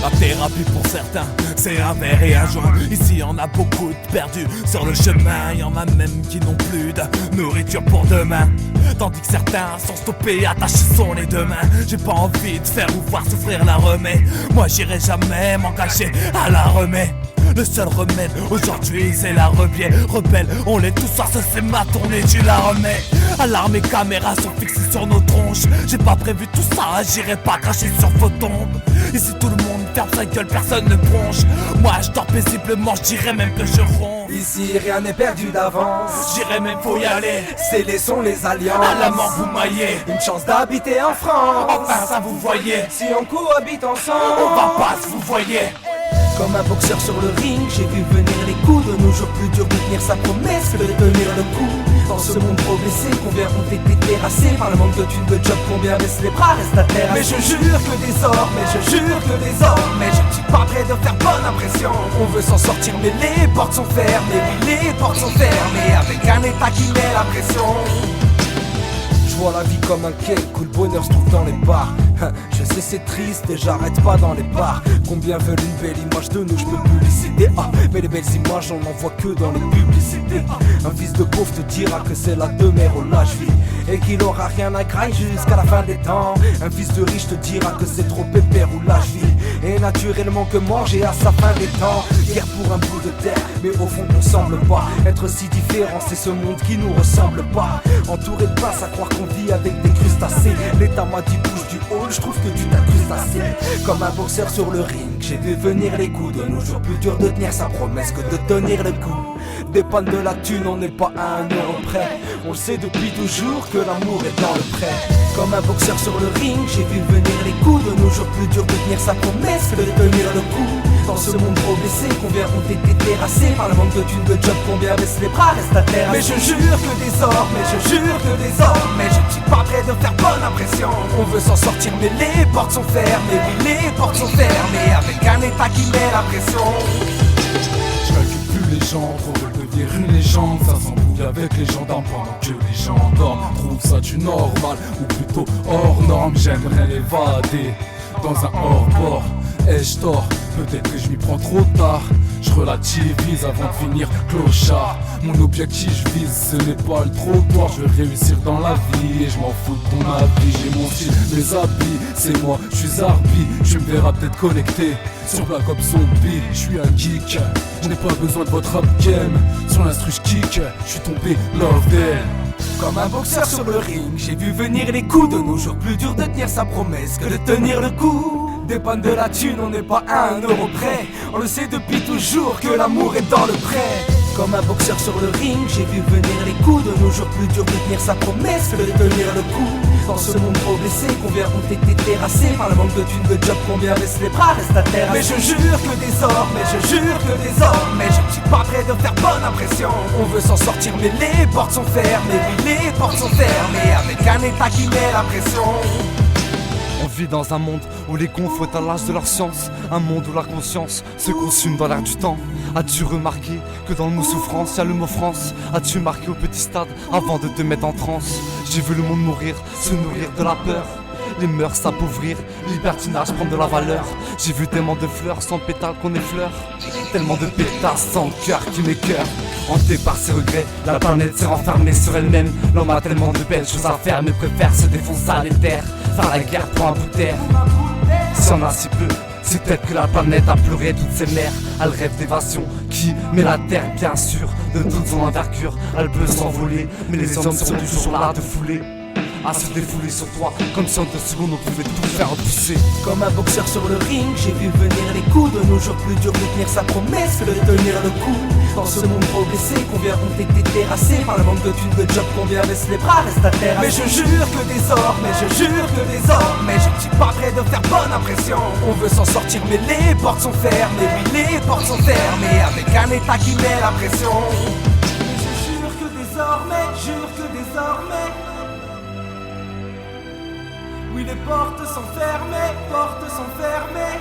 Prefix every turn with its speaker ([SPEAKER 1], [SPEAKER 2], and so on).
[SPEAKER 1] La thérapie pour certains, c'est un verre et un joint. Ici y'en a beaucoup de perdus sur le chemin. Y'en a même qui n'ont plus de nourriture pour demain. Tandis que certains sont stoppés, attachés sur les deux mains. J'ai pas envie de faire ou voir souffrir la remède. Moi j'irai jamais m'engager à la remède. Le seul remède aujourd'hui c'est la rebière. Rebelle, on l'est tous soir, c'est ma tournée, tu la remets. Alarme et caméras sont fixées sur nos tronches. J'ai pas prévu tout ça, j'irai pas cracher sur vos tombes. Ici tout le monde ferme sa gueule, personne ne bronche. Moi je dors paisiblement, je dirais même que je ronfle.
[SPEAKER 2] Ici rien n'est perdu d'avance,
[SPEAKER 1] je dirais même faut y aller.
[SPEAKER 2] Scellés sont les alliances,
[SPEAKER 1] à la mort vous maillez.
[SPEAKER 2] Une chance d'habiter en France,
[SPEAKER 1] enfin ça vous voyez.
[SPEAKER 2] Si on cohabite ensemble,
[SPEAKER 1] on va pas se vous voyez.
[SPEAKER 2] Comme un boxeur sur le ring, j'ai vu venir les coups. De nos jours plus dur de tenir sa promesse que de tenir le coup. Dans ce monde trop blessé, combien ont été terrassés par le manque de thunes, de job, combien baissent les bras, restent à terre. Mais je jure que désormais, je jure que désormais, je ne suis pas prêt de faire bonne impression. On veut s'en sortir mais les portes sont fermées, oui les portes sont fermées, avec un état qui met la pression. Je vois la vie comme un cake où le bonheur se trouve dans les bars. Je sais c'est triste et j'arrête pas dans les bars. Combien veulent une belle image de nous, je peux plus les citer. Mais les belles images on n'en voit que dans les publicités. Un fils de pauvre te dira que c'est la demeure où là je vis et qu'il aura rien à grailler jusqu'à la fin des temps. Un fils de riche te dira que c'est trop pépère où là je vis et naturellement que manger à sa fin des temps. Guerre pour un bout de terre, mais au fond on semble pas être si différent, c'est ce monde qui nous ressemble pas. Entouré de pinces à croire qu'on vit avec des crustacés. L'état m'a dit bouge du hall, je trouve que tu t'incrustes assez. Comme un boxeur sur le ring, j'ai vu venir les coups. De nos jours plus dur de tenir sa promesse que de tenir le coup. Dépanne de la thune, on n'est pas à 1 euro près. On le sait depuis toujours que l'amour est dans le prêt. Comme un boxeur sur le ring, j'ai vu venir les coups. De nos jours plus dur de tenir sa promesse que de tenir le coup. Dans ce monde trop blessé, combien ont été terrassés par le manque de thunes, de job, combien baissent les bras, restent à terre. Mais je jure que désormais, je jure que désormais, je ne suis pas prêt de faire bonne impression. On veut s'en sortir mais les portes sont fermées, oui les portes sont fermées, avec un état qui met la pression.
[SPEAKER 3] Je calcule plus les gens, trop veulent devenir une légende. Ça s'embrouille avec les gendarmes pendant que les gens dorment. Trouve ça du normal, ou plutôt hors norme. J'aimerais l'évader dans un hors-bord. Ai-je tort? Peut-être que je m'y prends trop tard. Je relativise avant de finir clochard. Mon objectif je vise, ce n'est pas le trottoir. Je veux réussir dans la vie et je m'en fous de ton avis. J'ai mon style, mes habits, c'est moi, je suis Zarbi. Tu me verras peut-être connecté sur Black Ops Zombie. Je suis un geek, je n'ai pas besoin de votre rap game. Sur l'instru je kick, je suis tombé love dead.
[SPEAKER 2] Comme un boxeur sur le ring, j'ai vu venir les coups. De nos jours plus dur de tenir sa promesse que de tenir le coup. Dépanne de la thune, on n'est pas à 1 euro près. On le sait depuis toujours que l'amour est dans le prêt. Comme un boxeur sur le ring, j'ai vu venir les coups. De nos jours plus dur de tenir sa promesse que de tenir le coup. Dans ce monde trop blessé, combien ont été terrassés par le manque de thunes, de job, combien baissent les bras, restent à terre. Mais je jure que désormais, je jure que désormais, je ne suis pas prêt de faire bonne impression. On veut s'en sortir mais les portes sont fermées, oui les portes sont fermées, avec un état qui met la pression.
[SPEAKER 4] On vit dans un monde où les cons font à l'âge de leur science. Un monde où la conscience se consume dans l'air du temps. As-tu remarqué que dans nos souffrances y'a le mot France? As-tu marqué au petit stade avant de te mettre en transe? J'ai vu le monde mourir, se nourrir de la peur. Les mœurs s'appauvrir, libertinage prendre de la valeur. J'ai vu tellement de fleurs sans pétales qu'on effleure. Tellement de pétards sans cœur qui m'écœure. Hanté par ses regrets, la planète s'est renfermée sur elle-même. L'homme a tellement de belles choses à faire, mais préfère se défoncer à l'éther. Faire la guerre pour un bout de terre. Si on a si peu, c'est peut-être que la planète a pleuré toutes ses mères. Elle rêve d'évasion qui met la terre bien sûr de toute son envergure. Elle peut s'envoler, mais les hommes sont toujours là de fouler. À se défouler sur toi, comme si en 2 secondes on pouvait tout faire pousser.
[SPEAKER 2] Comme un boxeur sur le ring, j'ai vu venir les coups. De nos jours plus dur de tenir sa promesse que de tenir le coup. Dans ce monde trop blessé, combien ont été terrassés par le manque de thunes, de job, combien baissent les bras, restent à terre. Mais je jure que désormais, je jure que désormais, je ne suis pas prêt de faire bonne impression. On veut s'en sortir mais les portes sont fermées, oui les portes sont fermées, avec un état qui met la pression. Mais je jure que désormais, jure que désormais, oui les portes sont fermées, portes sont fermées.